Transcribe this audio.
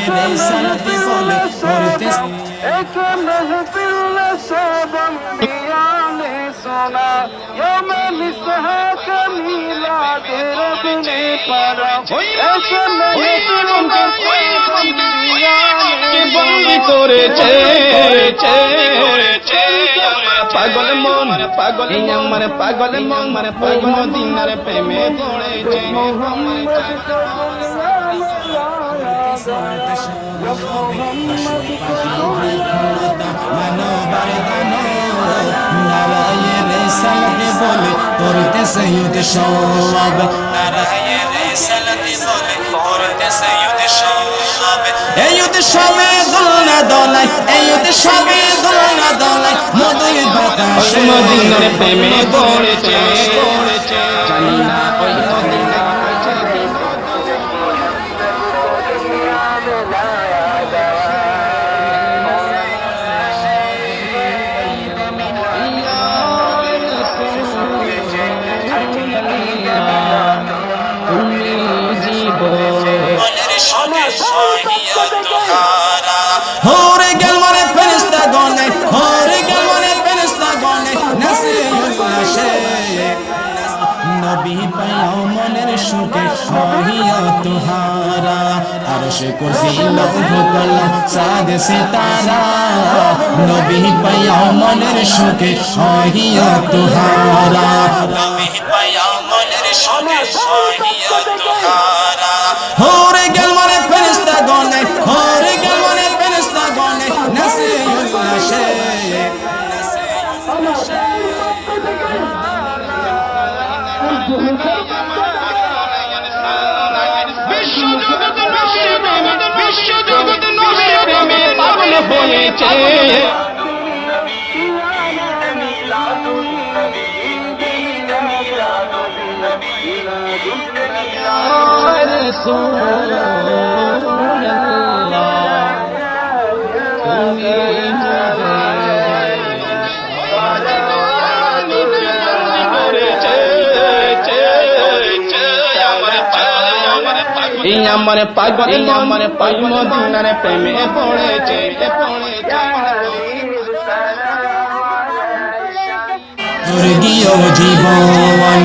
রিসালাতে বলে করতেছে एक महफिल सब अंबिया ने सुना यौम मिसहाक मीलाद रबने परा एक महफिल सब अंबिया ने বন্দি করেছে পাগল মন পাগল আমার পাগল মন মদিনার প্রেমে পড়েছে করতেছে ইউদ সব নারায়ে রিসালাতে বলে করতেছে ইউদ সব এই ইউদ সবে দোলনা দোলায় এই ইউদ সবে দোলনা দোলায় মধুর বাতাসে মদিনার প্রেমে পড়েছে জানি না ওই মদিনা হরে গেল মনে ফেরেশতা গনে হরে গেল মনে ফেরেশতা গনে নাসে উল্লাসে নবী পাও মনের সুখে সহিয়া তুহারা আরশে কুরসি লৌহ কলম সাদ সিতারা নবী পাও মনের সুখে সহিয়া তুহারা নবী পাও মনের সুখে সহিয়া তুহারা হরে গেল মনে ফেরেশতা গনে হরে গেল মনে ফেরেশতা গনে নাসে উল্লাসে বিশ্বজগৎ নবীর প্রেমে পাগল হয়েছে আমার পাগল মদিনার প্রেমে পড়েছে স্বর্গীয় জীবন